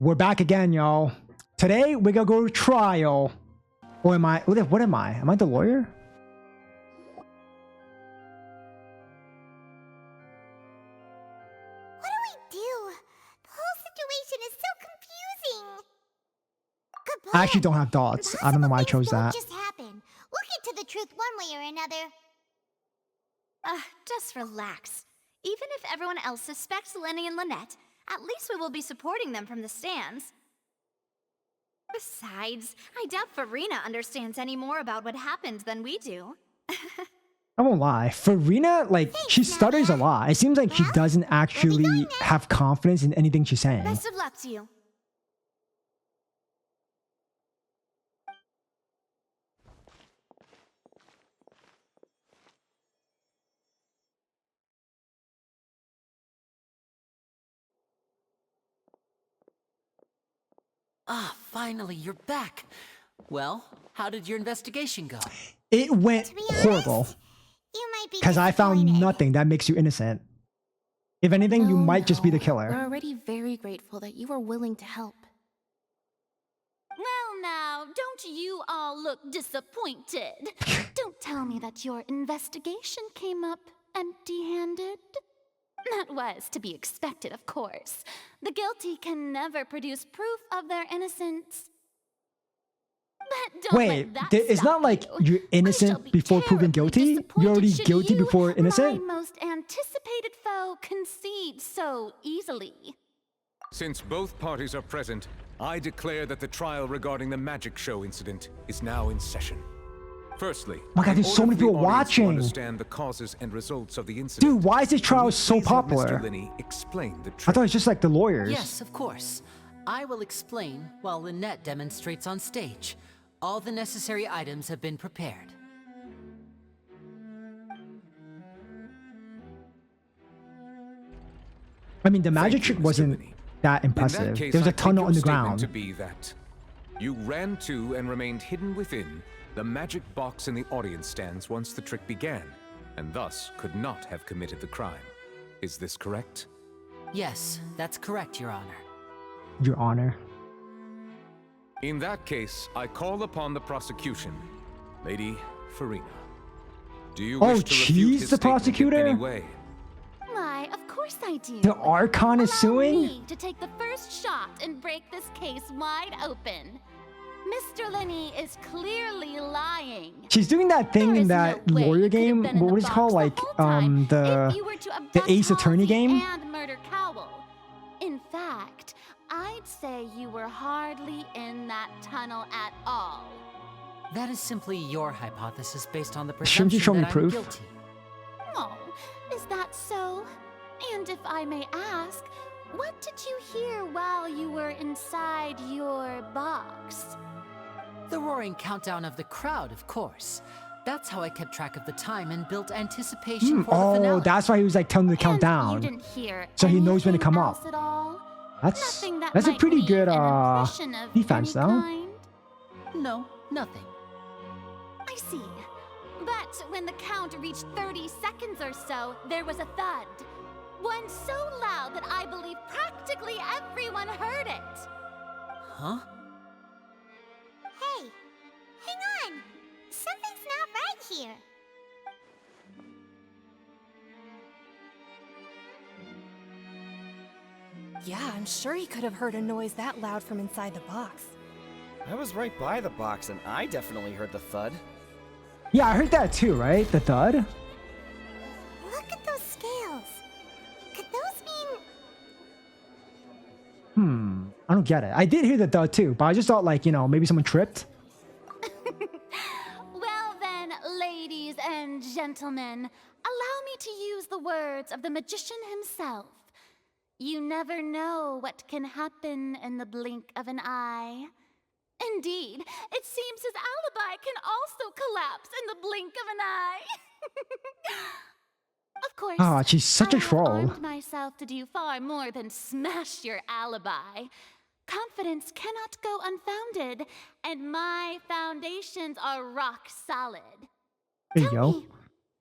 We're back again, y'all. Today, we're gonna go to trial. Or am I? What am I? Am I the lawyer? What do we do? The whole situation is so confusing. Good I plan. actually don't have thoughts. I don't know why I chose that. Just happen. We'll get to the truth one way or another. Just relax. Even if everyone else suspects Lenny and Lynette, at least we will be supporting them from the stands. Besides, I doubt Farina understands any more about what happened than we do. I won't lie. Farina, like, she stutters a lot. It seems like she doesn't actually have confidence in anything she's saying. Best of luck to you. Ah, finally, you're back. Well, how did your investigation go? It went To be honest, horrible. you might be Because I found disappointed. nothing that makes you innocent. If anything, you might just be the We're killer. already very grateful that you were willing to help. Well now, don't you all look disappointed. Don't tell me that your investigation came up empty-handed. That was to be expected, of course. The guilty can never produce proof of their innocence. But don't Wait, let that it's not stop like you. you're I shall innocent be before proven terribly guilty? disappointed You're already should guilty you, before innocent? my most anticipated foe, concede so easily. Since both parties are present, I declare that the trial regarding the magic show incident is now in session. Firstly, my God, in there's so order many for the people audience to watching. understand the causes and results of the incident. Dude, why is this can trial we so please have popular? Mr. Lenny explain the I trick? thought it's just like the lawyers. Yes, of course. I will explain while Lynette demonstrates on stage. All the necessary items have been prepared. I mean, the magic Thank you, trick Mr. wasn't Lenny. that In that impressive. case, There was I a take tunnel your underground. statement to be that you ran to and remained hidden within the magic box in the audience stands once the trick began, and thus could not have committed the crime. Is this correct? Yes, that's correct, Your Honor. Your Honor. In that case, I call upon the prosecution, Lady Farina. Do you Oh, wish to refute she's his the statement prosecutor? in any way? Why, of course I do. The Archon is Allow suing? me to take the first shot and break this case wide open. Mr. Lenny is clearly lying. She's doing that thing There in is that no way lawyer you could have game. been in What the was it called? box Like, the whole time if you were to abduct Ace Attorney Halsey game? and murder Cowell. In fact, I'd say you were hardly in that tunnel at all. That is simply your hypothesis based on the Shouldn't you presumption show me that I'm proof? guilty. Oh, is that so? And if I may ask, what did you hear while you were inside your box? The roaring countdown of the crowd, of course. That's how I kept track of the time and built anticipation for the Oh, finale. that's why he was like telling them to count And down. you didn't hear So he knows when to anything come else up. At all? That's Nothing that a might pretty leave good an impression of defense, any though. kind? No, nothing. I see. But when the count reached 30 seconds or so, there was a thud. One so loud that I believe practically everyone heard it. Huh? Hey, hang on. Something's not right here. Yeah, I'm sure he could have heard a noise that loud from inside the box. I was right by the box, and I definitely heard the thud. Yeah, I heard that too, right? The thud? Look at those scales. Could those mean... I don't get it. I did hear the thud too, but I just thought like, you know, maybe someone tripped. Well then, ladies and gentlemen, allow me to use the words of the magician himself. You never know what can happen in the blink of an eye. Indeed, it seems his alibi can also collapse in the blink of an eye. Of course, Ah, she's such a I have troll. armed myself to do far more than smash your alibi. Confidence cannot go unfounded, and my foundations are rock solid. There you Tell go. me,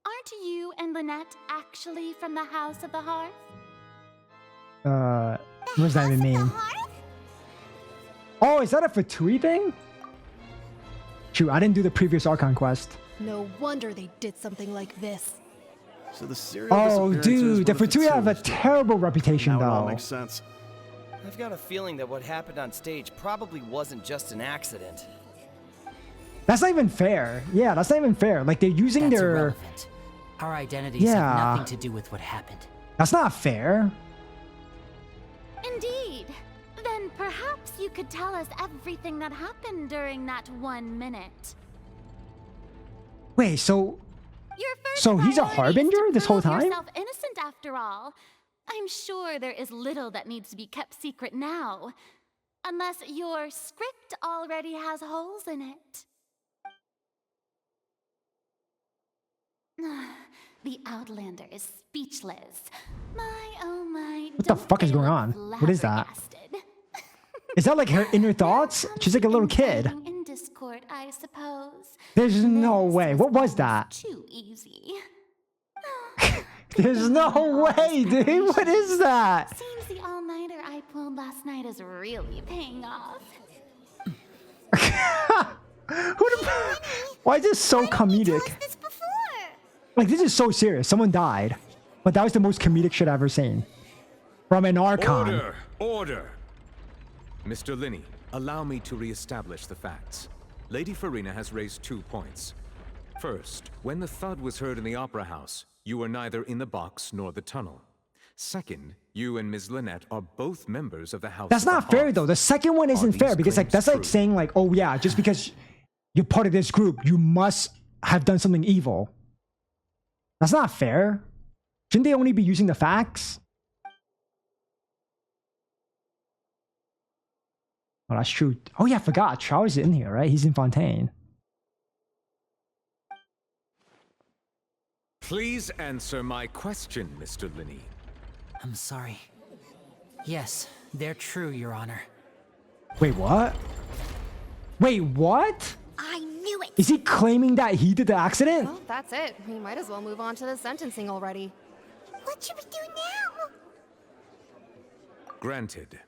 aren't you and Lynette actually from the House of the Hearth? What does that even House of the mean? Hearth? Oh, is that a Fatui thing? True, I didn't do the previous Archon quest. No wonder they did something like this. So the serial Oh, disappearances dude, the were Fatui have a Fatui's. terrible reputation, Now it all though. makes sense. I've got a feeling that what happened on stage probably wasn't just an accident. That's not even fair. Yeah, that's not even fair. Like, they're using That's their... irrelevant. Our identities Yeah. have nothing to do with what happened. That's not fair. Indeed. Then perhaps you could tell us everything that happened during that 1 minute. Wait, so... Your first So he's a priority is to harbinger this whole prove time? yourself innocent after all. I'm sure there is little that needs to be kept secret now. Unless your script already has holes in it. The Outlander is speechless. My, oh my. What the fuck is going on? What is that? Is that like her inner thoughts? She's like a little kid. In Discord, I suppose. There's no This way. What was almost that? Too easy. There's no way, dude. What is that? Seems the all-nighter I pulled last night is really paying off. Why is this so comedic? This before. Like, this is so serious. Someone died. But that was the most comedic shit I've ever seen. From an Archon. Order! Order! Mr. Lenny, allow me to re-establish the facts. Lady Farina has raised 2 points. First, when the thud was heard in the Opera House, you were neither in the box nor the tunnel. Second, you and Ms. Lynette are both members of the House That's of the not fair, Hearth. though. The second one isn't these fair because, like, claims that's like true? saying, like, oh, yeah, just because you're part of this group, you must have done something evil. That's not fair. Shouldn't they only be using the facts? Oh, that's true. Oh, yeah, I forgot. Charles is in here, right? He's in Fontaine. Please answer my question, Mr. Lenny. I'm sorry. Yes, they're true, Your Honor. Wait, what? Wait, what? I knew it. Is he claiming that he did the accident? Well, that's it. We might as well move on to the sentencing already. What should we do now? Granted.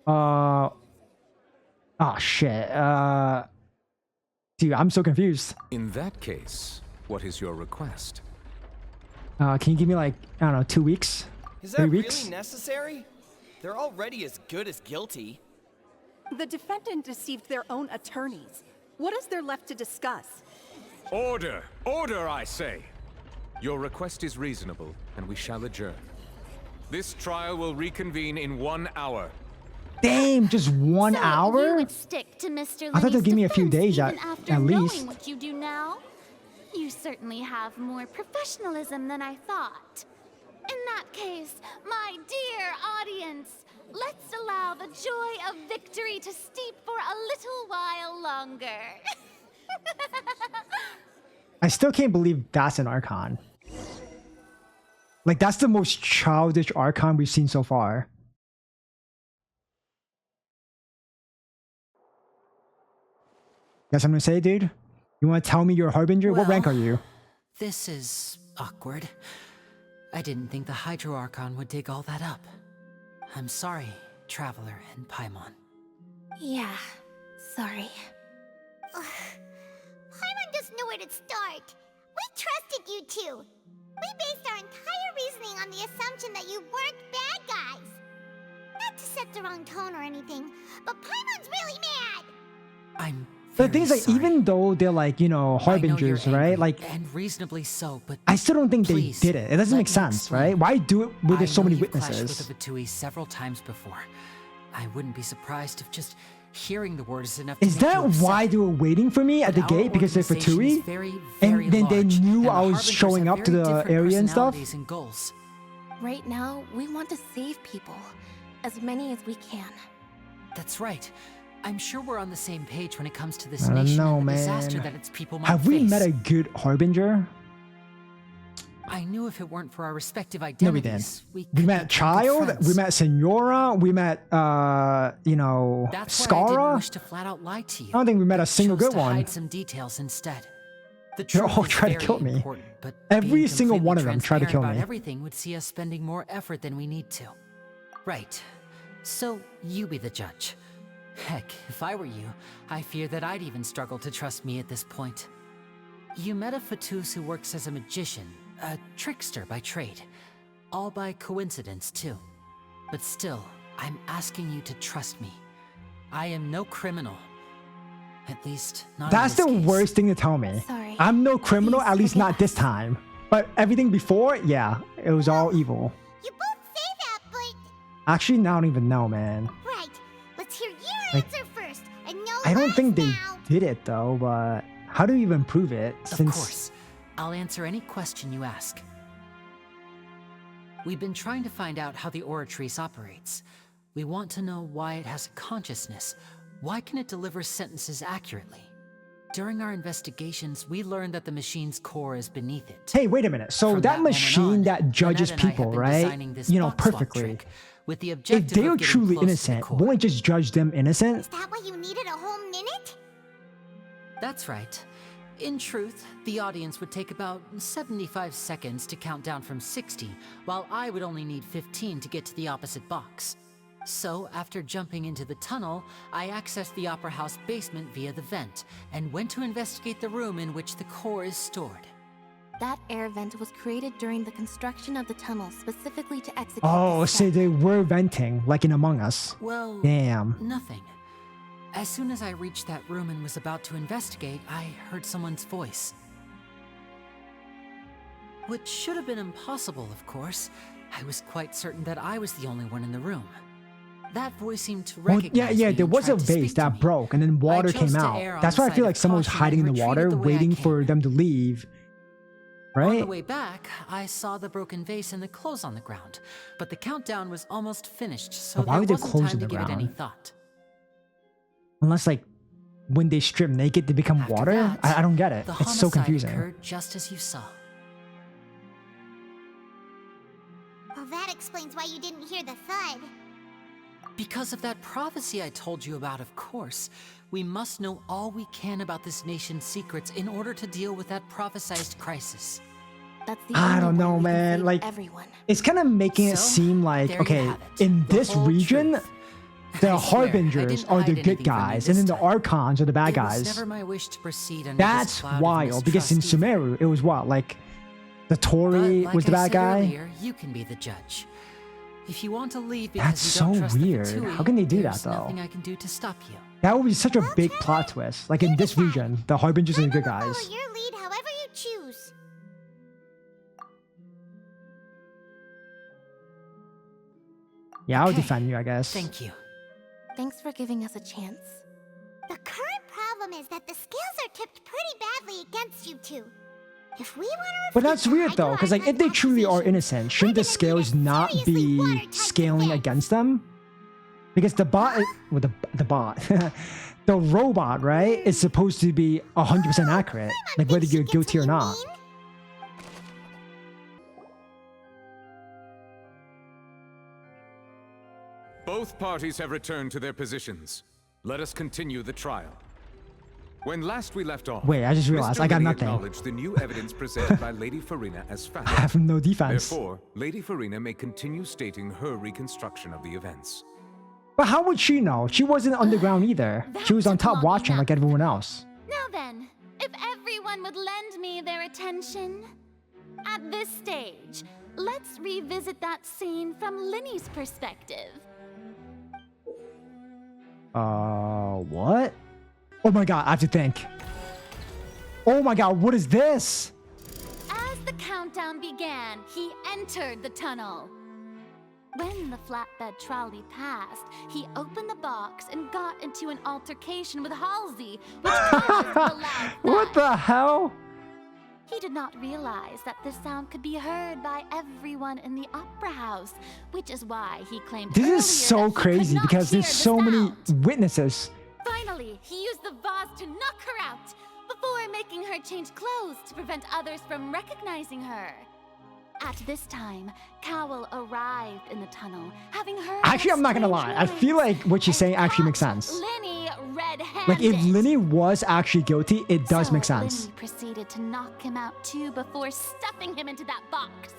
Oh, shit. Dude, I'm so confused. In that case, what is your request? Can you give me, like, I don't know, 2 weeks? Is 3 that weeks? really necessary? They're already as good as guilty. The defendant deceived their own attorneys. What is there left to discuss? Order! Order, I say! Your request is reasonable, and we shall adjourn. This trial will reconvene in 1 hour. Damn, just 1 So hour? You would stick to Mr. I thought they'd Lenny's give me a few defense days even at after least. knowing what you do now. You certainly have more professionalism than I thought. In that case, my dear audience, let's allow the joy of victory to steep for a little while longer. I still can't believe that's an Archon. Like, that's the most childish Archon we've seen so far. Got something to say, dude? You want to tell me you're a Harbinger? What rank are Well, you? This is awkward. I didn't think the Hydro Archon would dig all that up. I'm sorry, Traveler and Paimon. Yeah, sorry. Paimon doesn't know where to start. We trusted you two. We based our entire reasoning on the assumption that you weren't bad guys. Not to set the wrong tone or anything, but Paimon's really mad. I'm The very thing is, like, sorry. even though they're like, you know, I know you're harbingers, right? angry, Like, and reasonably so, but I still don't think please, they did it. It doesn't let make me sense, explain. right? Why do it where there's so I know many you've clashed witnesses? with the Fatui several times before. I wouldn't be surprised if just hearing the word is enough to Is make you that upset. why they were waiting for me at But the our gate because they're organization is Fatui? very, And very then they large, knew and I the was Harbingers showing have up to very the different area and stuff? personalities and goals. Right now, we want to save people. As many as we can. That's right. I'm sure we're on the same page when it comes to this I don't nation know, and the disaster man. that its people might Have we face. met a good Harbinger? I knew if it weren't for our respective No, we didn't. identities, We could met become good Child, friends. we met Senora, we met, you know, That's why I didn't Scara. wish to flat out lie to you. I don't think we met a single Chose good to one. hide some details instead. The They're truth all is trying to very kill me. important, but Every being single completely one of them tried to transparent kill about me. Everything would see us spending more effort than we need to. Right. So you be the judge. Heck, if I were you, I fear that I'd even struggle to trust me at this point. You met a Fatus who works as a magician, a trickster by trade. All by coincidence, too. But still, I'm asking you to trust me. I am no criminal. At least, not That's in the this case. worst thing to tell me. Sorry. I'm no criminal, Please at least forgive not this us. time. But everything before, yeah, it was all evil. You both say that, but... Actually, now I don't even know, man. Right. Let's hear your Like, answer first. And no I don't lies think they now. did it though, but how do you even prove it? Of Since course. I'll answer any question you ask. We've been trying to find out how the Oratrice operates. We want to know why it has a consciousness. Why can it deliver sentences accurately? During our investigations, we learned that the machine's core is beneath it. hey, wait a minute. So From that moment machine on, that judges Lynette and I have people, been right? designing this You know, box swap perfectly. trick with the If objective they of are getting truly close to the innocent, core. won't we just judge them innocent? Is that why you needed a whole minute? That's right. In truth, the audience would take about 75 seconds to count down from 60, while I would only need 15 to get to the opposite box. So, after jumping into the tunnel, I accessed the Opera House basement via the vent, and went to investigate the room in which the core is stored. That air vent was created during the construction of the tunnel specifically to execute Oh, this so step. they were venting, like in Among Us. Well, Damn. nothing. As soon as I reached that room and was about to investigate, I heard someone's voice. Which should have been impossible, of course. I was quite certain that I was the only one in the room. That voice seemed to Well, recognize yeah, me there and was a tried to speak vase to that me. broke and then water chose came to err out. on That's the why I side feel of like someone was caution hiding in and the water, retreated the way I waiting for came. them to leave. On the Right? way back, I saw the broken vase and the clothes on the ground, but the countdown was almost finished, so But why there would there wasn't clothes time in to the give it any ground? thought. Unless like when they strip naked, they become After water? that, I don't get it. The It's so homicide confusing. occurred just as you saw. Well, that explains why you didn't hear the thud. Because of that prophecy I told you about, of course. We must know all we can about this nation's secrets in order to deal with that prophesized crisis. That's the I only don't way know, we can man. save Like, everyone. it's kind of making it So, seem like, there you okay, have it, in the this whole region, truth. the I swear, I Harbingers didn't are hide the anything good from you guys, this and then the time. Archons are the bad It was guys. never my wish to proceed under That's this cloud of wild, because in mistrust either. Sumeru, it was what? Like, the But Tory like was the I bad said guy? earlier, you can be the judge. If you want to leave because That's you don't so trust weird. the Fatui, How can they do that, there's though? nothing I can do to stop you. That would be such a big plot twist. Like, in this region, the Harbingers are the good I'ma guys. follow your lead however you choose. Yeah, I would Okay. defend you, I guess. Thank you. Thanks for giving us a chance. The current problem is that the scales are tipped pretty badly against you two. If we want to But that's weird though, because like if they truly are innocent, shouldn't the scales not be scaling against them? Because the bot, well, the bot, the robot, right, is supposed to be 100% accurate, like whether you're guilty or not. Both parties have returned to their positions. Let us continue the trial. When last we left off, Wait, I just realized Mr. I got Lenny nothing. acknowledged the new evidence presented by Lady Farina as I fact. have no defense. Therefore, Lady Farina may continue stating her reconstruction of the events. But how would she know? She wasn't underground either. She was on top watching like everyone else. Now then, if everyone would lend me their attention. At this stage, let's revisit that scene from Lenny's perspective. What? Oh my god, I have to think. Oh my god, what is this? As the countdown began, he entered the tunnel. When the flatbed trolley passed, he opened the box and got into an altercation with Halsey, which caused a loud What thud. the hell? He did not realize that this sound could be heard by everyone in the opera house, which is why he claimed This earlier is so that he could crazy not because hear there's the so many sound. witnesses. Finally, he used the vase to knock her out before making her change clothes to prevent others from recognizing her. At this time, Cowell arrived in the tunnel, having heard Actually, the I'm not gonna strange lie. I feel noise, like what she's saying and actually makes caught sense. Lenny red-handed. Like if Lenny was actually guilty, it does So make sense. Lenny proceeded to knock him out too before stuffing him into that box.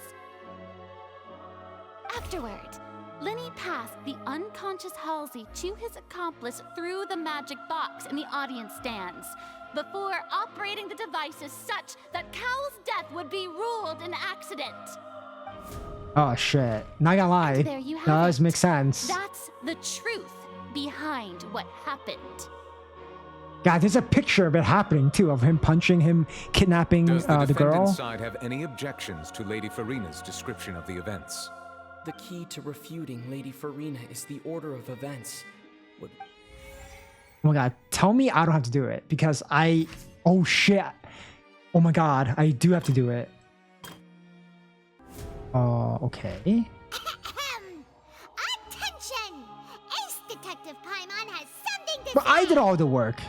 Afterward, Lenny passed the unconscious Halsey to his accomplice through the magic box in the audience stands, before operating the devices such that Cowell's death would be ruled an accident. Oh shit. Not gonna lie. There you have Does it. make sense. That's the truth behind what happened. God, there's a picture of it happening too, of him punching him, kidnapping Does the the girl. defendant's side have any objections to Lady Farina's description of the events? The key to refuting Lady Farina is the order of events. What? Oh my god, tell me I don't have to do it because I. Oh shit. Oh my god, I do have to do it. Oh, okay. Attention! Ace Detective Paimon has something to But say! I did all the work.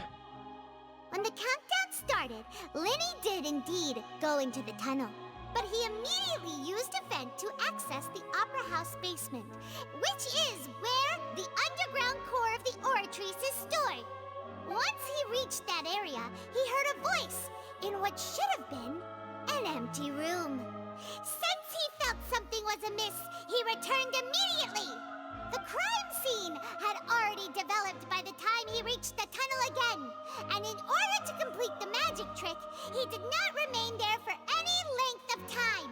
When the countdown started, Lenny did indeed go into the tunnel. But he immediately used a vent to access the Opera House basement, which is where the underground core of the Oratrice is stored. Once he reached that area, he heard a voice in what should have been an empty room. Since he felt something was amiss, he returned immediately. The crime scene had already developed by the time he reached the tunnel again, and in order to complete the magic trick, he did not remain there for any length of time.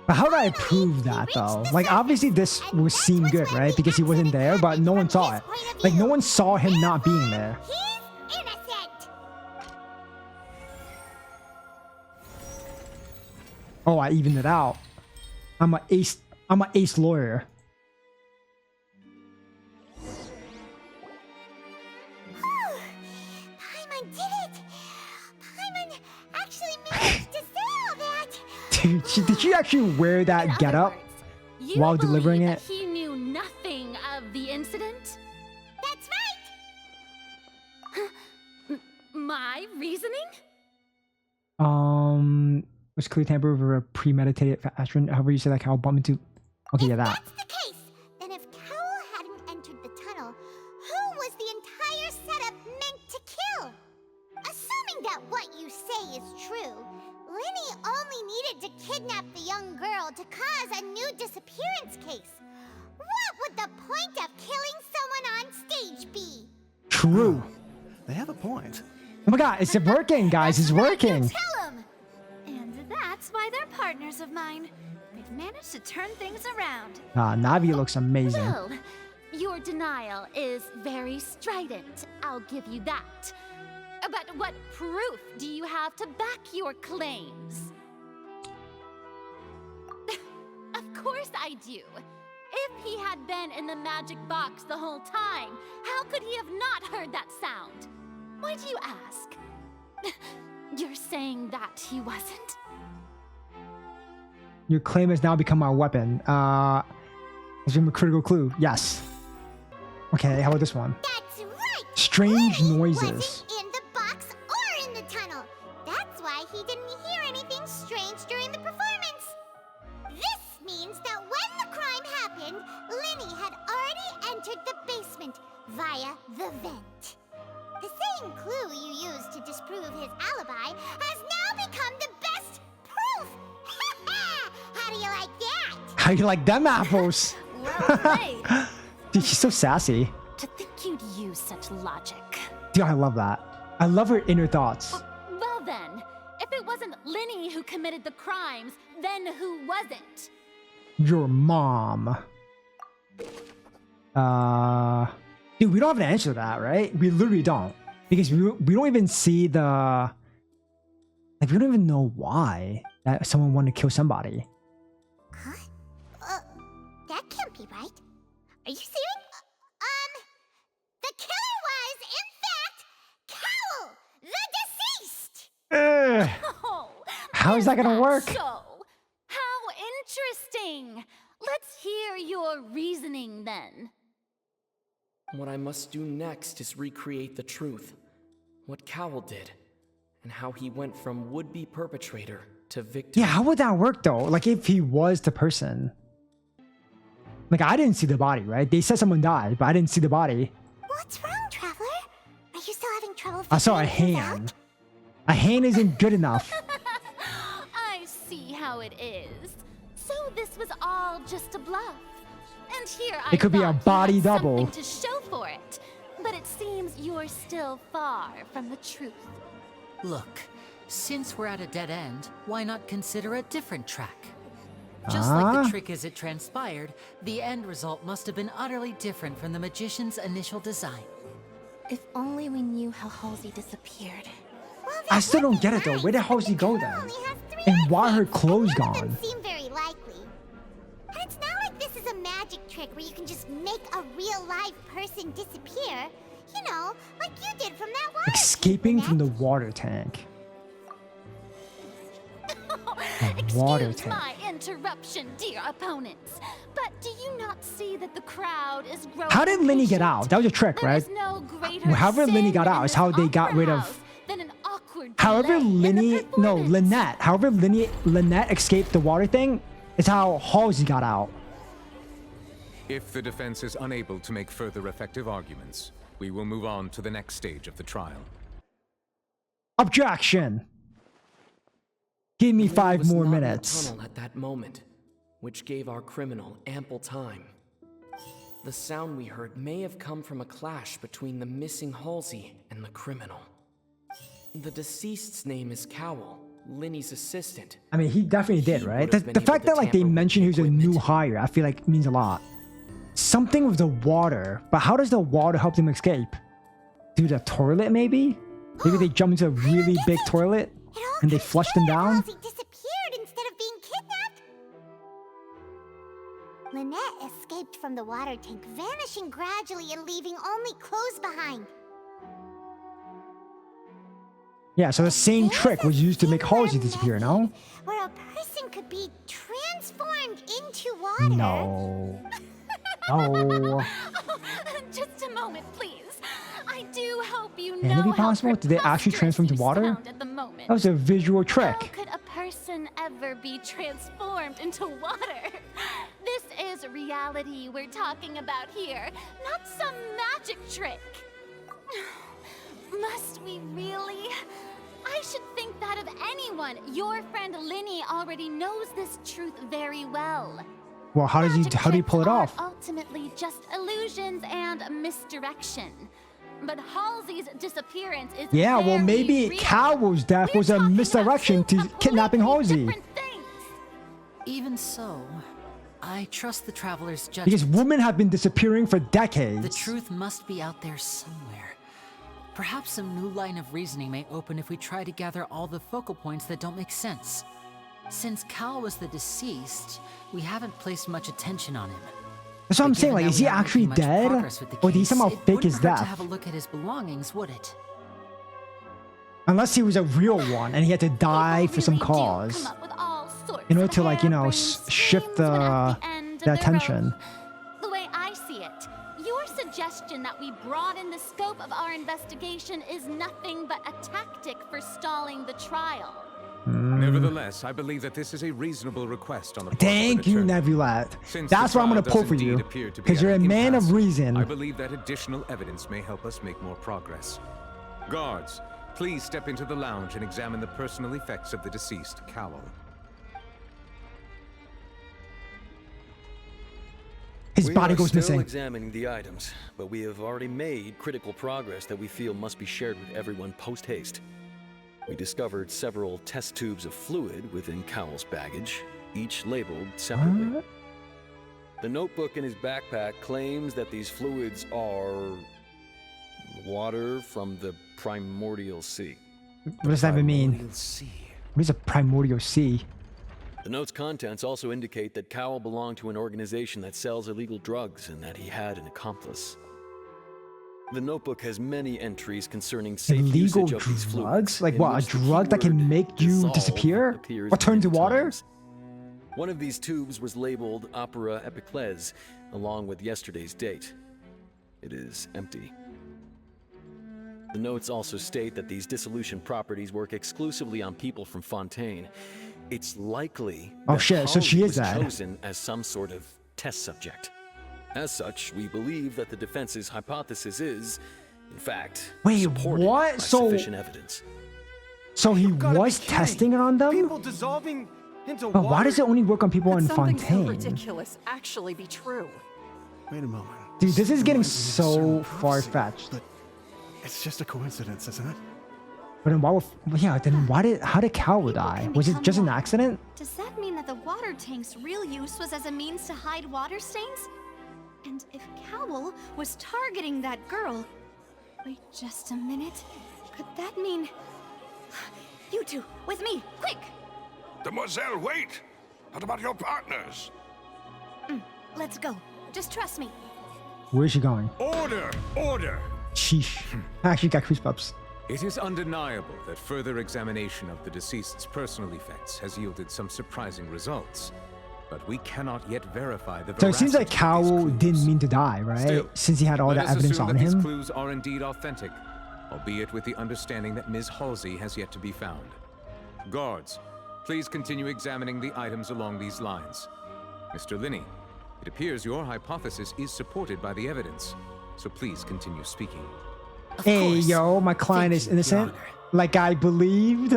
But how do I prove that though? Like obviously this would seem good, right? Because he wasn't there, but no one saw it. Like no one saw him not being there. He's innocent. Oh, I evened it out. I'm an ace lawyer. Paimon did it! Paimon actually managed to say all that! Dude, did she actually wear that In getup other words, you while delivering believe it? that he knew nothing of the incident? That's right! My reasoning? Was clearly tampered with a premeditated fashion. However you say that, Cal bump into. Okay, yeah, If that. that's the case, then if Cowell hadn't entered the tunnel, who was the entire setup meant to kill? Assuming that what you say is true, Lenny only needed to kidnap the young girl to cause a new disappearance case. What would the point of killing someone on stage be? True. They have a point. Oh my god, it's working, guys. It's working. Tell 'em! And that's why they're partners of mine. They've managed to turn things around. Navi looks amazing. Well, your denial is very strident. I'll give you that. But what proof do you have to back your claims? Of course I do. If he had been in the magic box the whole time, how could he have not heard that sound? Why do you ask? You're saying that he wasn't? Your claim has now become our weapon. Has been a critical clue. Yes. Okay, how about this one? That's right! Strange Lenny noises. wasn't in the box or in the tunnel. That's why he didn't hear anything strange during the performance. This means that when the crime happened, Lenny had already entered the basement via the vent. The same clue you used to disprove his alibi has now become the best proof! How do you like that? How you like them apples? Well played. Dude, she's so sassy. To think you'd use such logic. Dude, I love that. I love her inner thoughts. Well then, if it wasn't Lenny who committed the crimes, then who wasn't? Your mom. Dude, we don't have an answer to that, right? We literally don't. Because we don't even see the... Like, we don't even know why that someone wanted to kill somebody. Huh? That can't be right. Are you serious? The killer was, in fact, Cowell, the deceased! Ugh. Oh, How is that gonna work? So, how interesting. Let's hear your reasoning then. What I must do next is recreate the truth. What Cowell did, and how he went from would-be perpetrator to victim. Yeah, how would that work though? Like if he was the person. Like I didn't see the body, right? They said someone died, but I didn't see the body. What's wrong, Traveler? Are you still having trouble I saw a figuring things hand. out? A hand isn't good enough. I see how it is. So this was all just a bluff. And here It could be a thought body you had double. something to show for it. But it seems you're still far from the truth. Look, since we're at a dead end, why not consider a different track? Just like the trick as it transpired, the end result must have been utterly different from the magician's initial design. If only we knew how Halsey disappeared. I still don't get it though. Where the hell did he go then? Only has 3 And why are her exits. clothes None of them gone? seem very likely. And it's not like this is a magic trick where you can just make a real live person disappear. You know, like you did from that water. Escaping from the tank. water tank. Water Excuse tank. my interruption, dear opponents. But do you not see that the crowd is growing How did Lenny get impatient? out? That was a trick, There right? is no greater However Lenny sin got out in is this how they got opera rid of- house than an awkward However delay in the Lenny, no, performance. Lynette. However Lynette escaped the water thing is how Halsey got out. If the defense is unable to make further effective arguments, we will move on to the next stage of the trial. Objection. Give me Lenny 5 was more not in the minutes. tunnel at that moment, which gave our criminal ample time. The sound we heard may have come from a clash between the missing Halsey and the criminal. The deceased's name is Cowell, Lenny's assistant. I mean, he definitely did, He right? would The, have been the able fact to that like they tamper with mentioned he was the a new equipment. hire, I feel like means a lot. Something with the water, but how does the water help them escape? Through the toilet, maybe? Maybe they jump into a really big toilet It all and they comes flush them together. down? Halsey disappeared instead of being kidnapped. Lynette escaped from the water tank, vanishing gradually and leaving only clothes behind. Yeah, so the same There's trick a was used to make Halsey similar disappear, method no? Where a person could be transformed into water. No. No. Just a moment, please. I do hope you Can know it be how possible? Did they actually transform to preposterous you water? sound at the moment. That was a visual How trick. could a person ever be transformed into water? This is reality we're talking about here, not some magic trick. Must we really? I should think that of anyone. Your friend Lenny already knows this truth very well. Well, how do you Magic pull it tricks are off? Ultimately, just illusions and misdirection. But Halsey's disappearance is Yeah, well, very maybe real. Cowell's death We're was a talking about misdirection two to kidnapping completely Halsey. different things. Even so, I trust the traveler's judgment. Because women have been disappearing for decades. The truth must be out there somewhere. Perhaps some new line of reasoning may open if we try to gather all the focal points that don't make sense. Since Cal was the deceased, we haven't placed much attention on him. That's what I'm But saying. given Like, that is we he haven't actually made much dead? progress with the Or did he case, somehow it fake wouldn't his hurt to death? have a look at his belongings, would it? Unless he was a real one and he had to die for some People really do cause. come up with all sorts In order of to, like, you know, harebrained shift schemes when at the end of the their attention. rope. The way I see it, your suggestion that we broaden the scope of our investigation is nothing but a tactic for stalling the trial. Nevertheless, I believe that this is a reasonable request on the part Thank of the you, attorney. Nebulette. Since That's the why I'm gonna trial pull does for indeed you. appear to be Because at you're a an man of impasse, reason. I believe that additional evidence may help us make more progress. Guards, please step into the lounge and examine the personal effects of the deceased, Cowell. His body goes We are still missing. examining the items, but we have already made critical progress that we feel must be shared with everyone post-haste. We discovered several test tubes of fluid within Cowell's baggage, each labeled separately. What? The notebook in his backpack claims that these fluids are water from the primordial sea. What does that even mean? Primordial sea. What is a primordial sea? The note's contents also indicate that Cowell belonged to an organization that sells illegal drugs and that he had an accomplice. The notebook has many entries concerning safe Illegal usage of these drugs? fluids, Like in what, a which the drug that can keyword make you dissolve disappear? appears Or turn many to water? times. One of these tubes was labeled Opera Epiclese, along with yesterday's date. It is empty. The notes also state that these dissolution properties work exclusively on people from Fontaine. It's likely Oh, that shit, so she Halsey is was dead. chosen as some sort of test subject. As such, we believe that the defense's hypothesis is, in fact, Wait, supported what? by So- sufficient evidence. So he Gotta be was kidding. testing it on them? People dissolving into But water? why does it only work on people Could in something Fontaine? so ridiculous actually be true? Wait a moment. Dude, this is getting Reminds me of a certain so prophecy, far-fetched. But it's just a coincidence, isn't it? But then how did Cal die? Was it just an accident? Does that mean that the water tank's real use was as a means to hide water stains? And if Cowl was targeting that girl... Wait just a minute. Could that mean... You two, with me, quick! Demoiselle, wait! What about your partners? Let's go. Just trust me. Where's she going? Order! Order! Sheesh. I actually got goosebumps. It is undeniable that further examination of the deceased's personal effects has yielded some surprising results. But we cannot yet verify the So it seems like veracity of Cal these clues. didn't mean to die, right? Still, Since he had all let that us evidence assume on that him. These clues are indeed authentic, albeit with the understanding that Ms. Halsey has yet to be found. Guards, please continue examining the items along these lines. Mr. Lenny, it appears your hypothesis is supported by the evidence, so please continue speaking. Hey, yo, my client is innocent. Like I believed.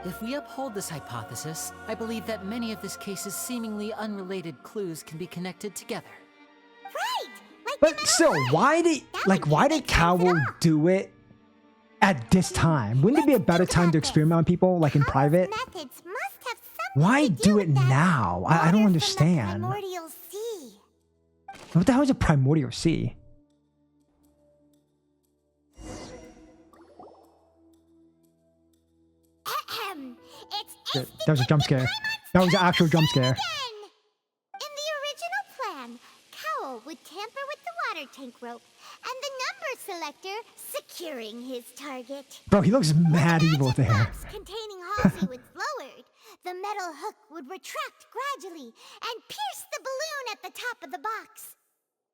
If we uphold this hypothesis, I believe that many of this case's seemingly unrelated clues can be connected together. Right! Like But still, why did Cowell do it at this time? Wouldn't it be a better time to experiment on people, like in private? methods must have something Why to do with it that now? I water don't from understand. The primordial sea. What the hell is a primordial sea? It's That was a jump scare. That was an actual jump scare. In the original plan, Cowell would tamper with the water tank rope and the number selector securing his target. Bro, he looks mad evil there. Box containing Halsey was lowered. The metal hook would retract gradually and pierce the balloon at the top of the box.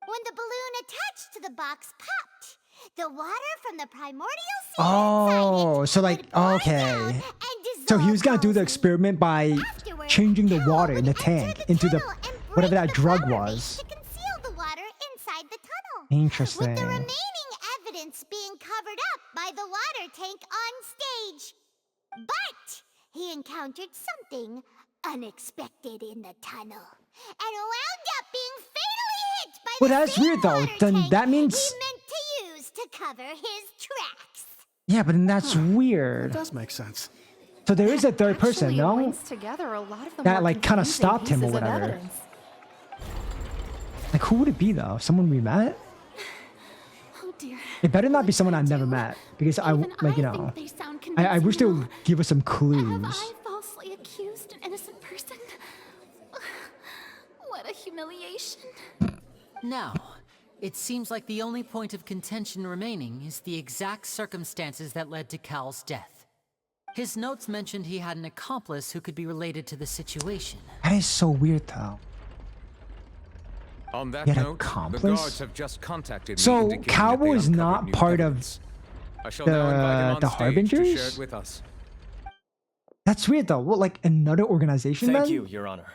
When the balloon attached to the box popped, the water from the primordial sea Oh, so like, okay. So he was gonna do the experiment by changing the water in the tank into the whatever that drug was. to conceal the water inside the tunnel. Interesting. With the remaining evidence being covered up by the water tank on stage. But he encountered something unexpected in the tunnel and wound up being fatally hit by Well, the that's same weird though. water Then tank that means he meant to use to cover his tracks. yeah, but then that's That weird. does make sense. So there is a third person, Actually, it no? links together a lot of the That more like kind of confusing stopped him or pieces of whatever. evidence. Like who would it be though? Someone we met? Oh dear. It better not be someone I've never met because I Even like you I know. think they sound I wish they convincing would give us some now. Have clues. I falsely accused an innocent person? What a humiliation. Now, it seems like the only point of contention remaining is the exact circumstances that led to Cal's death. His notes mentioned he had an accomplice who could be related to the situation. That is so weird though. On that Yet note, accomplice? the guards have just contacted me So indicating that Cowboy they is uncovered not new part of evidence. I shall now invite him on the stage to share Harbingers? it with us. That's weird though. What, like another organization Thank then? you, Your Honor.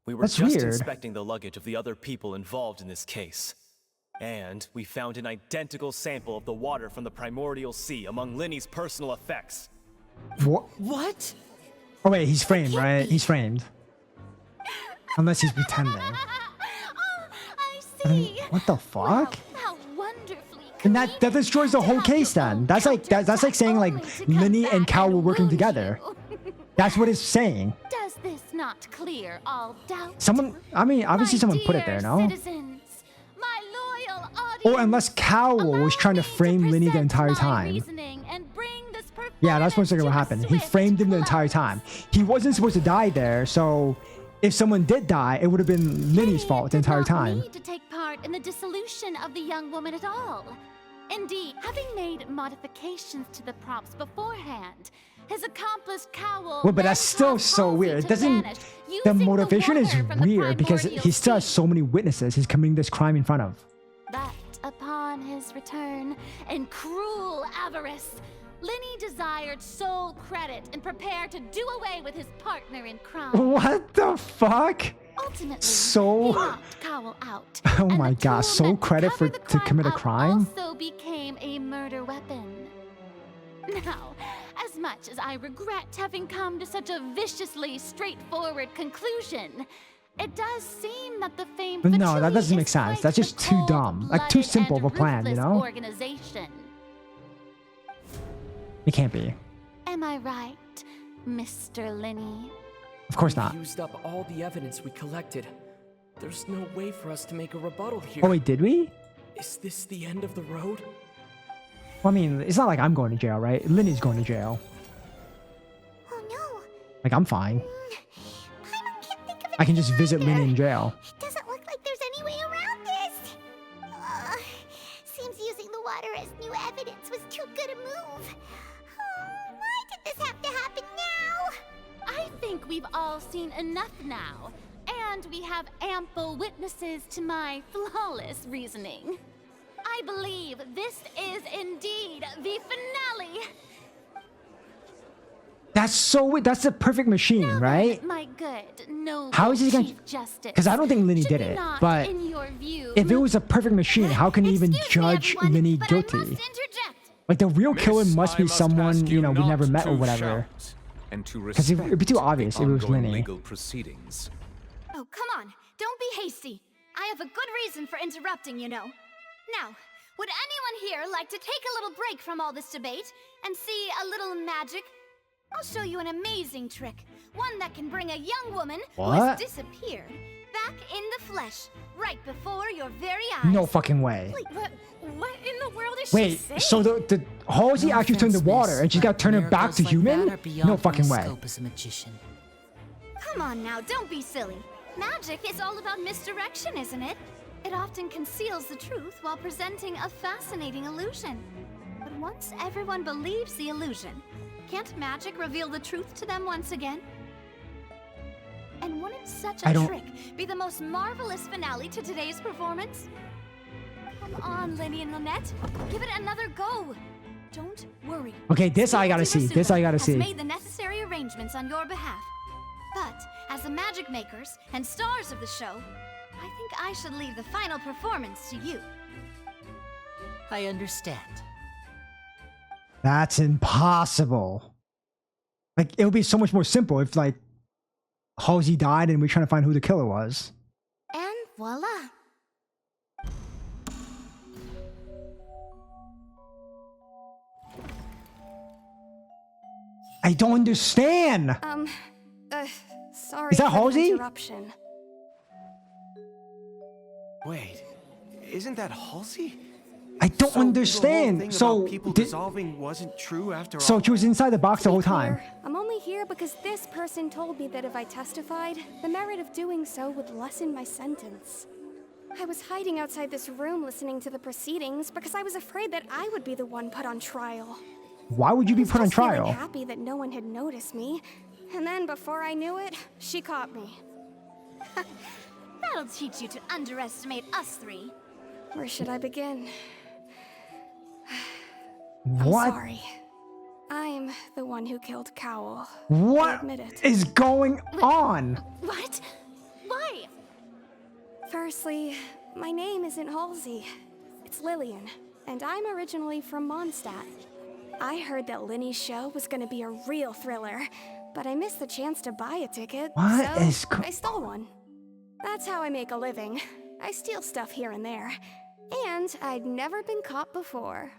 We were That's just weird. inspecting the luggage of the other people involved in this case. And we found an identical sample of the water from the primordial sea among Lenny's personal effects. What? What? Oh wait, he's framed, right? He's framed. Unless he's pretending. I I mean, see. what the fuck? How wonderfully And that destroys the whole case then. That's like that's like saying like Lenny and Cal were working together. That's what it's saying. Does this not clear all doubt? Someone, I mean, obviously My someone put it dear there, no? Citizens, my loyal audience, Or unless Cowell was trying to frame Lenny the entire time. reasoning and bring this Yeah, that's most likely what performance happened. to He a swift framed him the close. entire time. He wasn't supposed to die there, so if someone did die, it would have been Lenny's fault the Did entire not time. need to take part in the dissolution of the young woman at all. Indeed, having made modifications to the props beforehand, his accomplice Cowell. Well, but that's then still caused so Halsey weird. It to doesn't. vanish, The using motivation is water from the weird because primordial he still has sea. so many witnesses he's committing this crime in front of. But upon his return, in cruel avarice, Lenny desired sole credit and prepared to do away with his partner in crime. What the fuck? Ultimately, So- he locked Cowell out. Oh and my the god, tool sole meant to credit cover for the to commit a up crime? Also became a murder weapon. Now, as much as I regret having come to such a viciously straightforward conclusion, It does seem that the famed But no, that Patchouli doesn't is make sense. quite That's just the too dumb. Like, too cold-blooded simple of a and plan, you ruthless know? Organization. It can't be. Am I right, Mr. Lenny? Of course We've not. used up all the evidence we collected. There's no way for us to make a rebuttal here. Oh wait, did we? Is this the end of the road? Well, I mean, it's not like I'm going to jail, right? Lenny's going to jail. Oh no. Like, I'm fine. I can't think of it I can just visit either. Lenny in jail. It doesn't look like there's any way around this. Seems using the water as new evidence was too good a move. Why did this have to happen now? I think we've all seen enough now, and we have ample witnesses to my flawless reasoning. I believe this is indeed the finale. That's so weird. That's the perfect machine, Now right? then, my good, noble How is he gonna? Chief Justice, Because I don't think Lenny should did we it. not, But in your view, if it was a perfect machine, how can he even judge Lenny but I guilty? must interject. Like, the real killer Miss, must I be must someone, ask you know, we not never met or to whatever. shout and to Because it'd be too respect obvious the if it was ongoing Lenny. legal proceedings. Oh, come on. Don't be hasty. I have a good reason for interrupting, you know. Now, would anyone here like to take a little break from all this debate and see a little magic? I'll show you an amazing trick. One that can bring a young woman who What? has disappeared back in the flesh, right before your very eyes. No fucking way. Wait, what in the world is Wait, she saying? so the Halsey actually turned to water and she's got to turn it back to human? No fucking way. As a magician. Come on now, don't be silly. Magic is all about misdirection, isn't it? It often conceals the truth while presenting a fascinating illusion. But once everyone believes the illusion, can't magic reveal the truth to them once again? And wouldn't such a trick be the most marvelous finale to today's performance? Come on, Lenny and Lynette. Give it another go. Don't worry. Okay, this I gotta see. This I gotta has see. made the necessary arrangements on your behalf. But as the magic makers and stars of the show, I think I should leave the final performance to you. I understand. That's impossible. Like, it would be so much more simple if, like, Halsey died and we're trying to find who the killer was. And voila. I don't understand. Sorry Is that for the Halsey? interruption. Wait, isn't that Halsey? I don't So the whole understand. thing So, about people did, dissolving wasn't true after so all? she was inside the box the whole time. Clear, I'm only here because this person told me that if I testified, the merit of doing so would lessen my sentence. I was hiding outside this room listening to the proceedings because I was afraid that I would be the one put on trial. Why would you be put on I was feeling trial? happy that no one had noticed me, and then before I knew it, she caught me. That'll teach you to underestimate us three. Where should I begin? What? I'm sorry. I'm the one who killed Cowl. I What admit it. is going on? What? Why? Firstly, my name isn't Halsey. It's Lillian, and I'm originally from Mondstadt. I heard that Lenny's show was gonna be a real thriller, but I missed the chance to buy a ticket, What so is I stole one. That's how I make a living. I steal stuff here and there. And I'd never been caught before.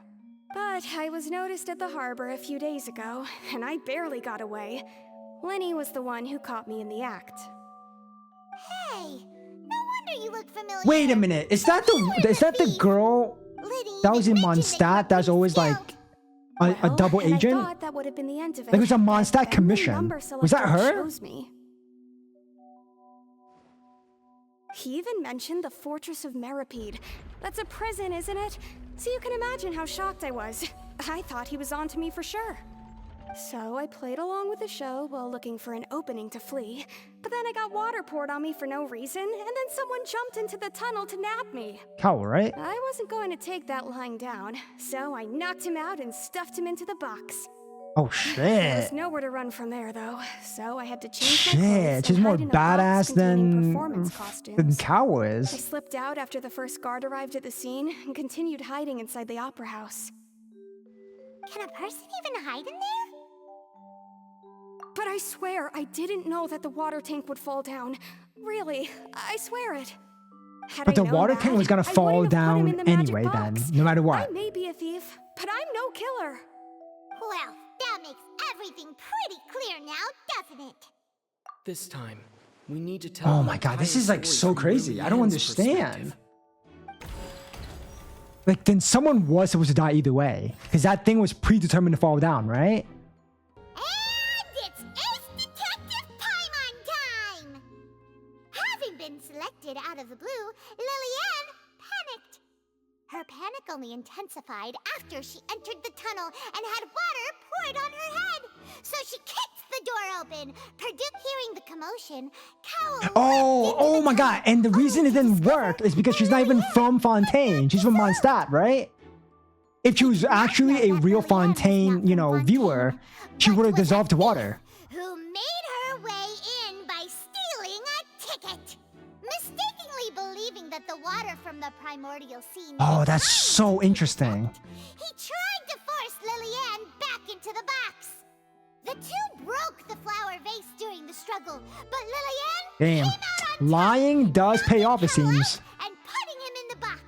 But I was noticed at the harbor a few days ago, and I barely got away. Lenny was the one who caught me in the act. Hey, no wonder you look familiar. Wait a minute. Is that the girl that was in Mondstadt that's always like a double and agent? I thought that would have been the end of it. Like, it was a but Mondstadt then the commission. number Was that selector her? chose me. He even mentioned the Fortress of Meripede. That's a prison, isn't it? So you can imagine how shocked I was. I thought he was onto me for sure. So I played along with the show while looking for an opening to flee. But then I got water poured on me for no reason, and then someone jumped into the tunnel to nab me. Cowl, right? I wasn't going to take that lying down, so I knocked him out and stuffed him into the box. Oh There was shit. nowhere to run from there, though, so I had to change my clothes Shit. and She's more hide in a box badass containing than performance costumes. Cowl I is. slipped out after the first guard arrived at the scene and continued hiding inside the opera house. Can a person even hide in there? But I swear I didn't know that the water tank would fall down. Really, I swear it. Had But I the known water that, tank was gonna I fall wouldn't have put him down in the magic anyway then, box. no matter what. I may be a thief, but I'm no killer. Well, that makes everything pretty clear now, doesn't it? This time, we need to tell Oh the my god, this entire is like story so from crazy. I don't Lillian's understand. perspective. Like, then someone was supposed to die either way. Because that thing was predetermined to fall down, right? And it's Ace Detective Paimon time! Having been selected out of the blue, Lillian panicked. Her panic only intensified after she entered the tunnel and had water poured on her head. So she kicked the door open. Perdue, hearing the commotion, Cowl Oh my god. And the reason it didn't work is because she's not even from Fontaine. She's from Mondstadt, right? If she was actually a real Fontaine, you know, viewer, she would have dissolved to water. who made her way in by stealing a ticket. Mistakenly believing that the water from the primordial sea Oh, that's so interesting. he tried to force Lillian back into the box. The two broke the flower vase during the struggle, but Lillian Damn. Lying does pay off, it seems. and putting him in the box.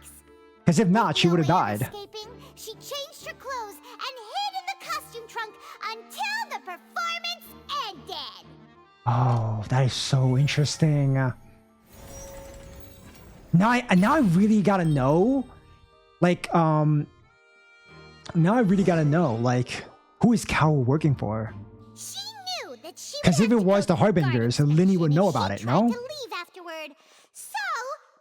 Because if not, she would have No way of died. escaping, she changed her clothes and hid in the costume trunk until the performance ended. Oh, that is so interesting. Now I really gotta know, like, now I really gotta know, like, who is Cowl working for? She knew that she would Because if have it to was go the through Harbingers, garden Lenny would protection know if about she it, tried no? to leave afterward. So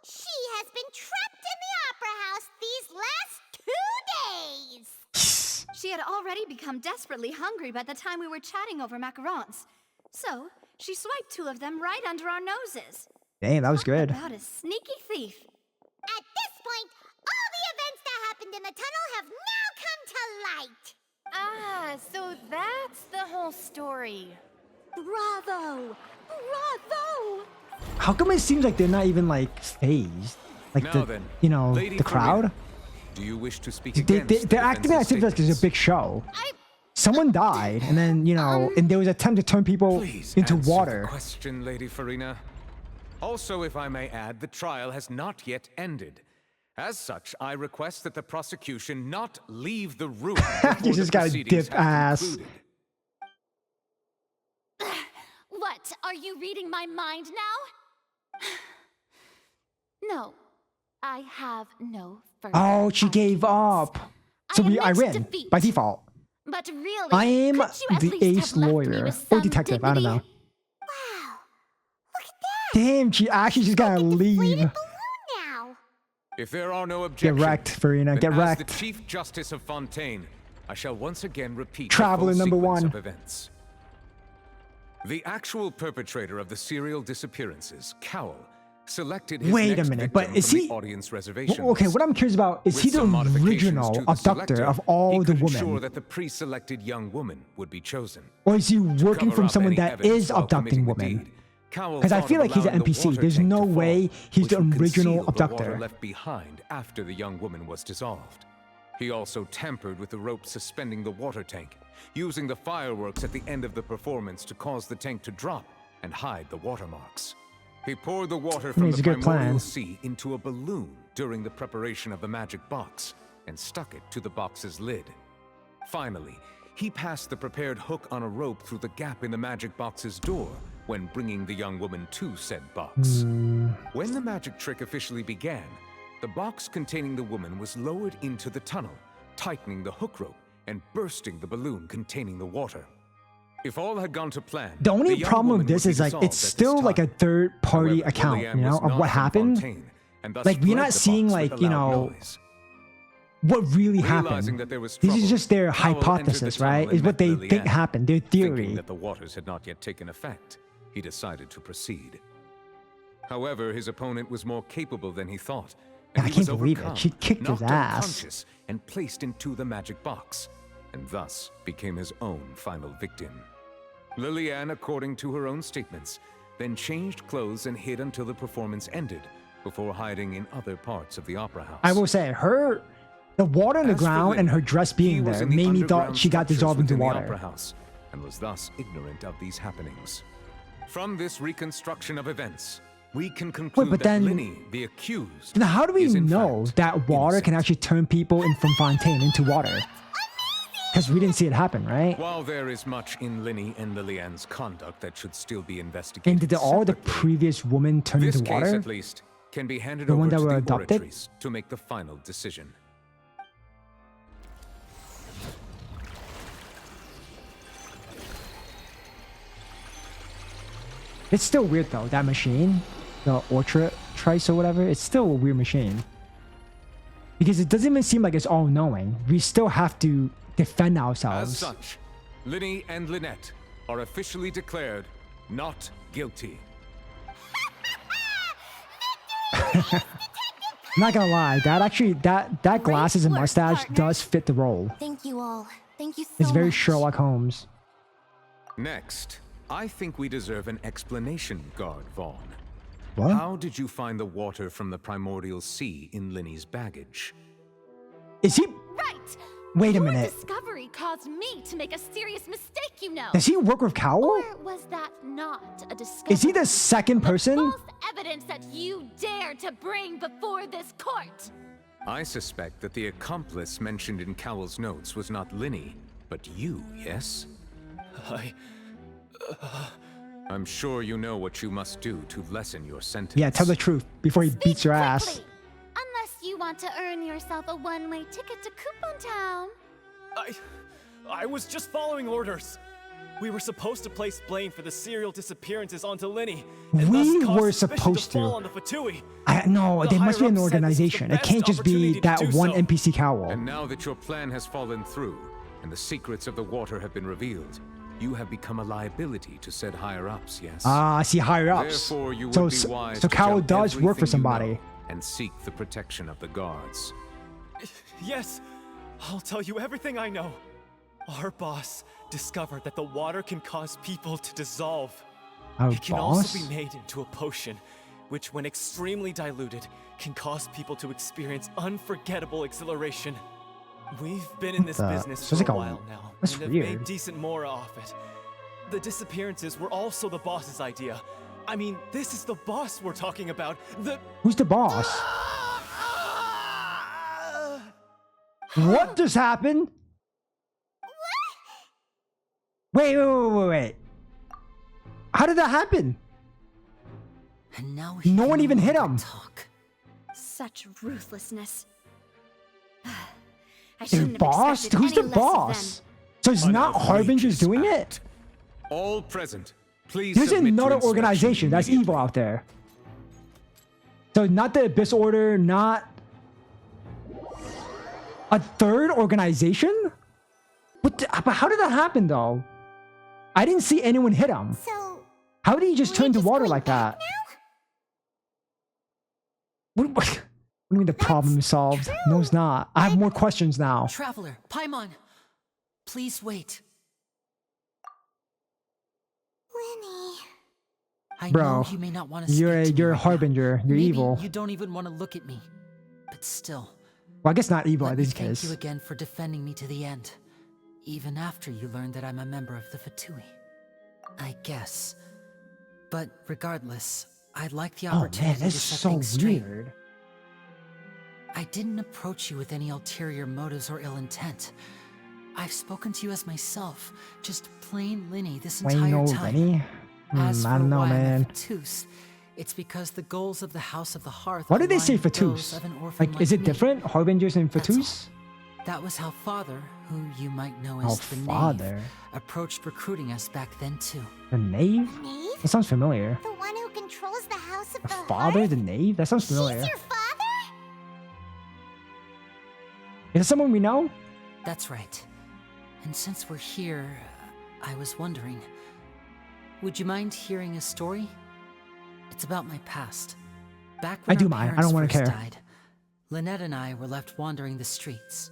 she has been trapped in the opera house these last 2 days. She had already become desperately hungry by the time we were chatting over macarons. So, she swiped 2 of them right under our noses. Dang, that was good. About a sneaky thief. At this point, all the events that happened in the tunnel have now come to light. Ah, so that's the whole story. Bravo! Bravo! How come it seems like they're not even, like, phased? Like, Now the, then, you know, Lady the crowd? Farina, do you wish to speak They're against the acting as if defense's it's a big show. Someone died, and then, you know, and there was an attempt to turn people Please into answer water. the question, Lady Farina. Also, if I may add, the trial has not yet ended. As such, I request that the prosecution not leave the room before You the just gotta proceedings dip have ass. concluded. What? Are you reading my mind now? No, I have no further. Oh, she gave up. So I admit win defeat. by default. But really, I am couldn't you at the least ace have left me lawyer with or some detective. I don't dignity? know. Damn, she actually just gotta leave. Now, If there are no Get objections, wrecked, Farina. then Get as wrecked. the Chief Justice of Fontaine, I shall once again repeat Traveler the full number sequence 1. of events. The actual perpetrator of the serial disappearances, Cowl, selected his Wait a next minute, victim but is from he? the audience reservation Okay, list. what I'm curious about is With he the some modifications original to the abductor selector, of all he the could ensure women, that the pre-selected young woman would be chosen. or is he working Cover from up someone any that evidence is while abducting committing the women? deed. Cowl Because I thought feel of like he's an allowing the NPC. water There's tank no to fall, way he's which the would original conceal the water abductor. left behind after the young woman was dissolved. He also tampered with the rope suspending the water tank, using the fireworks at the end of the performance to cause the tank to drop and hide the watermarks. He poured the water from It's the a good primordial plan. sea into a balloon during the preparation of the magic box and stuck it to the box's lid. Finally, he passed the prepared hook on a rope through the gap in the magic box's door when bringing the young woman to said box. When the magic trick officially began, the box containing the woman was lowered into the tunnel, tightening the hook rope and bursting the balloon containing the water. If all had gone to plan, The only young problem woman with this would be is like dissolved it's at this still like a time. third-party However, account, Lillian you know, was of not what from happened. Fontaine, and thus Like we're fled not the seeing box like with you a loud know noise. what really Realizing happened. that there was This is trouble, just their Cowl entered the hypothesis, tunnel right? and Is what met they Lillian. think happened. Their Thinking theory. that the waters had not yet taken effect, he decided to proceed. However, his opponent was more capable than he thought, and I he can't was believe it. overcome, She kicked his knocked ass. unconscious, and placed into the magic box, and thus became his own final victim. Lillian, according to her own statements, then changed clothes and hid until the performance ended, before hiding in other parts of the opera house. I will say the water on the As for ground and Lenny, her dress he being was there in the made me thought underground she got structures dissolved into within the opera water. house, and was thus ignorant of these happenings. From this reconstruction of events, we can conclude but that then- Lenny, the accused, Then how do we is in know fact that water can innocent. actually turn people from Fontaine into water? Because we didn't see it happen, right? While there is much in Lenny and Lillian's conduct that should still be investigated, And did all the separately, previous women turn this into case water? at least can be handed The over one that to were the adopted? oratories to make the final decision. It's still weird though, that machine, the Ultra Trice or whatever, it's still a weird machine. Because it doesn't even seem like it's all knowing. We still have to defend As ourselves. such, Lenny and Lynette are officially declared not guilty. Not gonna lie, that glasses and mustache does fit the role. Thank you all. Thank you so It's very much. Sherlock Holmes. Next, I think we deserve an explanation, Guard Vaughn. What? How did you find the water from the primordial sea in Lenny's baggage? Is he? Right! Wait a Your minute. discovery caused me to make a serious mistake, you know. Does he work with Cowell? Or was that not a discovery? Is he the second person? False evidence that you dare to bring before this court. I suspect that the accomplice mentioned in Cowell's notes was not Lenny, but you, yes? I'm sure you know what you must do to lessen your sentence. Yeah, tell the truth before he beats your ass. Quickly, unless you want to earn yourself a one-way ticket to Coupon Town. I was just following orders. We were supposed to place blame for the serial disappearances onto Lenny, and We thus cause were suspicion supposed fall to. on the Fatui. No, The there must be an higher-ups said this was the organization. It best can't just be opportunity to that do one so. NPC Cowell. And now that your plan has fallen through, and the secrets of the water have been revealed, you have become a liability to said higher-ups, yes? Ah, I see higher ups. Therefore, you would So, be wise so to Cowell tell does work for everything you know somebody. and seek the protection of the guards. Yes, I'll tell you everything I know. Our boss discovered that the water can cause people to dissolve. Our It can boss? also be made into a potion, which when extremely diluted, can cause people to experience unforgettable exhilaration. We've been in this the- business so for it's a like a- while now, that's and have weird. made decent mora off it. The disappearances were also the boss's idea. I mean, this is the boss we're talking about. Who's the boss? What just happened? Wait. How did that happen? And now No one even hit him. Such ruthlessness. I The shouldn't have boss? expected Who's any the less of boss? So it's not Harbingers doing it? All present, please There's submit to another inspection organization that's immediately. evil out there. So not the Abyss Order, not a third organization? But how did that happen though? I didn't see anyone hit him. So, How did he just turn to water like that? What do you mean the problem is solved? No, it's not. I have more questions now. Traveler, Paimon, please wait. Lenny. I Bro, know you may not want to you're a speak to me right harbinger. now. You're Maybe evil. You don't even want to look at me. But still, Well, I guess not evil let in me this thank case. you again for defending me to the end. Even after you learned that I'm a member of the Fatui. I guess. But regardless, I'd like the Oh man, opportunity this to is set so things straight. weird. I didn't approach you with any ulterior motives or ill intent. I've spoken to you as myself, just plain Lenny this Plain entire old time. Lenny? As I don't know, for why I'm a man. Fatus, it's because the goals of the House of the Hearth Why did they align say with those Fatus? of an orphan Like, is it me. different? Harbingers and Fatus? That was how Father, who you might know Oh, as the Father. Knave, approached recruiting us back then too. The Knave? Knave? That sounds familiar. The one who controls the House of The the Father? Hearth? The Knave? That sounds familiar. He's your father? Is it someone we know? That's right. And since we're here, I was wondering, would you mind hearing a story? It's about my past. Back when I do our mind. I parents don't wanna first care. died, Lynette and I were left wandering the streets.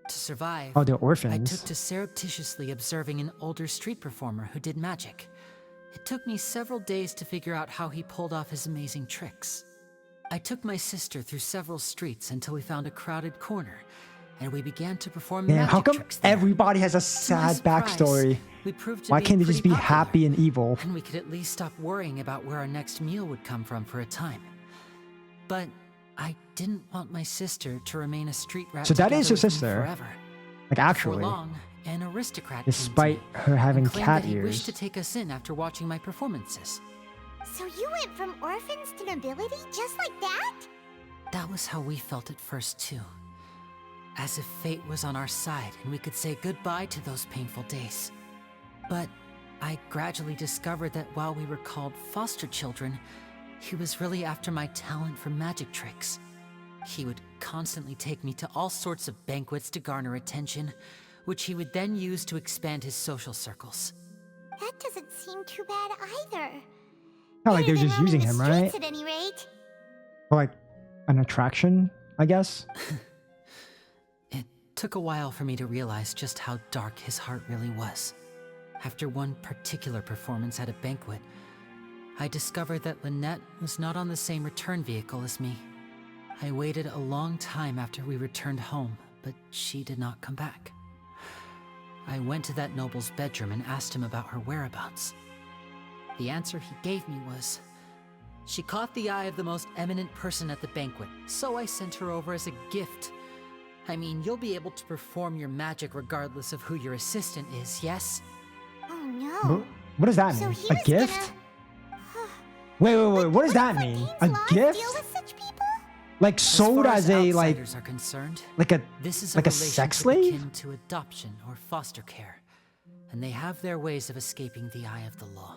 To survive, Oh, they're I orphans. took to surreptitiously observing an older street performer who did magic. It took me several days to figure out how he pulled off his amazing tricks. I took my sister through several streets until we found a crowded corner, and we began to perform Damn, magic how come tricks there. everybody has a To my sad surprise, backstory? we proved to Why be can't they just be pretty popular, happy and evil? and we could at least stop worrying about where our next meal would come from for a time. But I didn't want my sister to remain a street rat. So that is together your with me sister? forever. Like Before actually, long, an aristocrat despite came to me her having and claimed cat that he wished ears. to take us in after watching my performances. So you went from orphans to nobility just like that? That was how we felt at first too. As if fate was on our side and we could say goodbye to those painful days. But I gradually discovered that while we were called foster children, he was really after my talent for magic tricks. He would constantly take me to all sorts of banquets to garner attention, which he would then use to expand his social circles. That doesn't seem too bad either. Not like they're Better than just roaming using the him, right? streets at any rate. Or like an attraction, I guess. It took a while for me to realize just how dark his heart really was. After one particular performance at a banquet, I discovered that Lynette was not on the same return vehicle as me. I waited a long time after we returned home, but she did not come back. I went to that noble's bedroom and asked him about her whereabouts. The answer he gave me was, she caught the eye of the most eminent person at the banquet, so I sent her over as a gift. I mean, you'll be able to perform your magic regardless of who your assistant is, yes? Oh no. What does that So mean? he A was gift? Wait, what does that mean? A gift? Deal with such people? Like sold far as a like outsiders are concerned, like a this is like a relationship sex slave? akin to adoption or foster care, and they have their ways of escaping the eye of the law.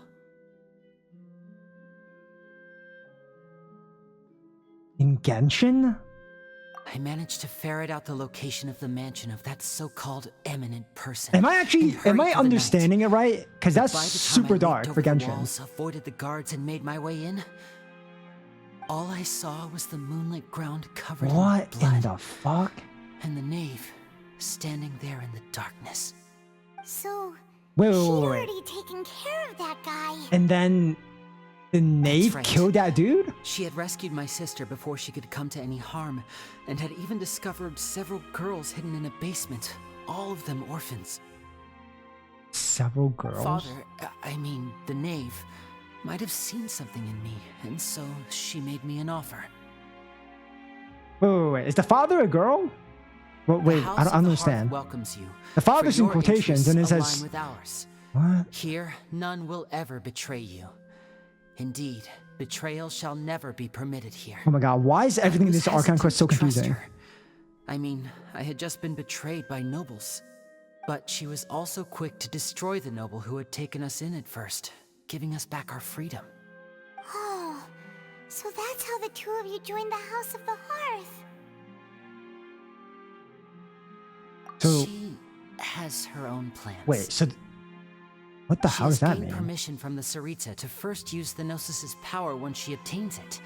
In Genshin? I managed to ferret out the location of the mansion of that so-called eminent person. Am I actually understanding it right? Because that's By the time super I dark leaped for over the Genshin. walls, avoided the guards, and made my way in, all I saw was the moonlit ground covered What in blood, in the fuck? and the knave standing there in the darkness. So Wait. she'd already taken care of that guy. And then the knave right. killed that dude? She had rescued my sister before she could come to any harm, and had even discovered several girls hidden in a basement, all of them orphans. Several girls? Father, I mean, the knave, might have seen something in me, and so she made me an offer. Wait. Is the father a girl? Well, wait, I don't understand. Welcomes you. The father's for in your quotations and it interests says... align with ours. What? Here, none will ever betray you. Indeed, betrayal shall never be permitted here. Oh my god, why is everything in I this was Archon quest so hesitant to trust confusing? her. I mean, I had just been betrayed by nobles. But she was also quick to destroy the noble who had taken us in at first, giving us back our freedom. Oh, so that's how the two of you joined the House of the Hearth. So, She has her own plans. wait, so... What the hell does that She has mean? gained permission from the Tsaritsa to first use the Gnosis' power when she obtains it.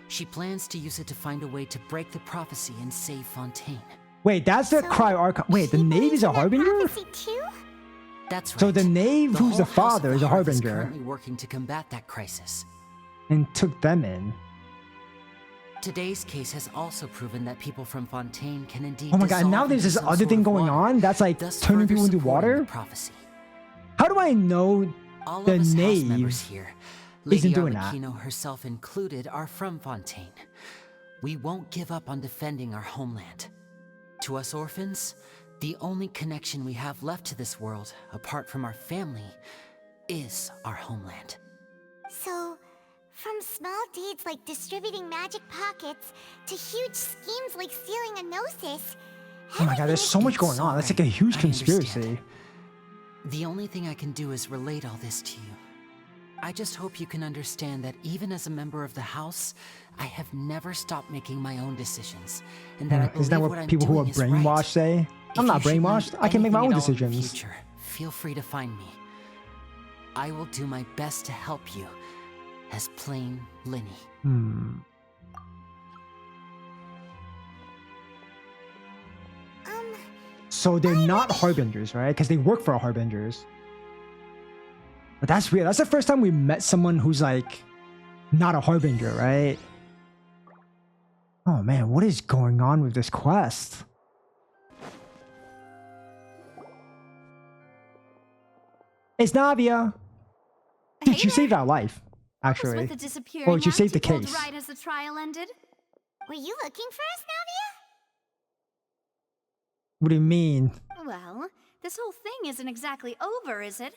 She plans to use it to find a way to break the prophecy and save Fontaine. Wait, that's the Cryo Archon. Wait, the knave is a harbinger? Too? That's right. So the knave, The who's the whole House of father, is a Hearth harbinger. currently working to combat that crisis. And took them in. Today's case has also proven that people from Fontaine can indeed Oh my god, and now dissolve there's into this some other sort thing of going water, on that's like thus turning further people into supporting water? the prophecy. How do I know All the of us house members knave here, isn't Lady doing that? Arlecchino herself included, are from Fontaine. We won't give up on defending our homeland. To us orphans, the only connection we have left to this world, apart from our family, is our homeland. So, from small deeds like distributing magic pockets to huge schemes like stealing a Gnosis, Oh my god, there's so much going on. That's like a huge I conspiracy. understand. The only thing I can do is relate all this to you. I just hope you can understand that even as a member of the House, I have never stopped making my own decisions, and that I believe Isn't that what what I'm people who are doing is right. brainwashed say? If I'm not you should need brainwashed. I can make my own anything at all in the decisions. future, feel free to find me. I will do my best to help you, as plain Lenny. So they're not harbingers, right? Because they work for harbingers. But that's weird. That's the first time we met someone who's like not a harbinger, right? Oh man, what is going on with this quest? It's Navia. Hey Did you there. save that life? What was Actually, with the disappearing or did you act save the pulled case? right as the trial ended? Were you looking for us, Navia? What do you mean? Well, this whole thing isn't exactly over, is it?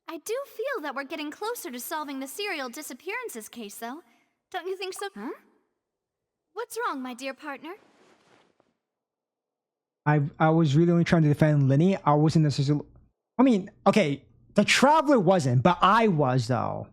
I do feel that we're getting closer to solving the serial disappearances case, though. Don't you think so? Huh? What's wrong, my dear partner? I was really only trying to defend Lenny. I wasn't necessarily. I mean, okay, the Traveler wasn't, but I was though.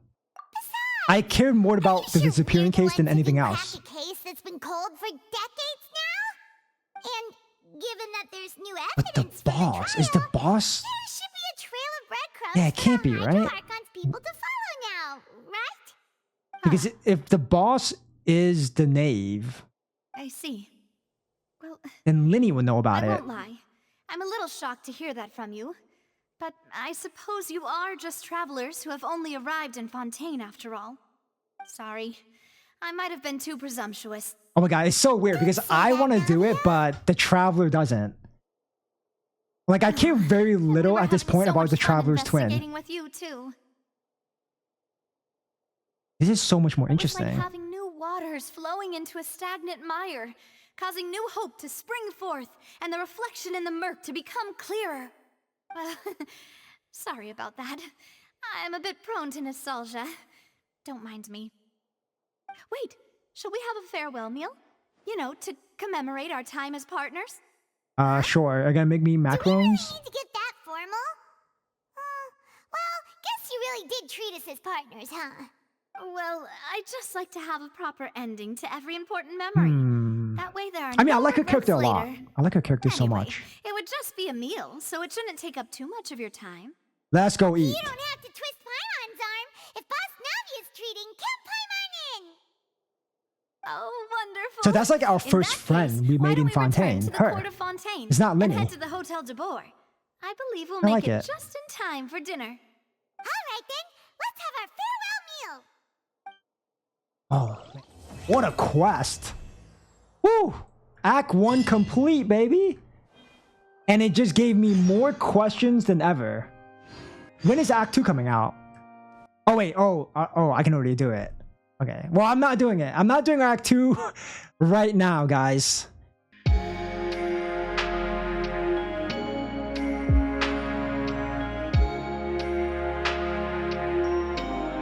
I cared more about the disappearing case than anything else. A case that's been cold for decades now? And given that there's new But the evidence from boss the is the trial, boss. there should be a trail of breadcrumbs Yeah, it can't for be, the right? Archon's people to follow now, right? Because if the boss is the knave, I see. Well, then Lenny would know about I it. won't lie. I'm a little shocked to hear that from you. But I suppose you are just travelers who have only arrived in Fontaine after all. Sorry. I might have been too presumptuous. Oh my god, it's so weird because I want to do it, but the Traveler doesn't. Like, I care very little at this point about the Traveler's twin. Investigating with you too. This is so much more It was like interesting. having new waters flowing into a stagnant mire, causing new hope to spring forth, and the reflection in the murk to become clearer. Well, sorry about that. I'm a bit prone to nostalgia. Don't mind me. Wait, shall we have a farewell meal? You know, to commemorate our time as partners? Sure. Are you gonna make me macarons? Do we really need to get that formal? Well, guess you really did treat us as partners, huh? Well, I just like to have a proper ending to every important memory. That way there are I mean, no I like her regrets character a lot. later. I like her character so Anyway, much. It would just be a meal, so it shouldn't take up too much of your time. Let's go eat. You don't have to twist Paimon's arm. If Boss Navia's treating, count Paimon in! Oh, wonderful. So that's like our In first that friend case, we why made don't in we return Fontaine. to the Her. Port of Fontaine It's not and Lenny. head to the Hotel de Boer. I believe we'll I make like it it. just in time for dinner. Alright then, let's have our farewell meal! Oh, man. What a quest. Woo! Act 1 complete, baby. And it just gave me more questions than ever. When is Act 2 coming out? Oh, wait. Oh, I can already do it. Okay. Well, I'm not doing it. I'm not doing Act 2 right now, guys.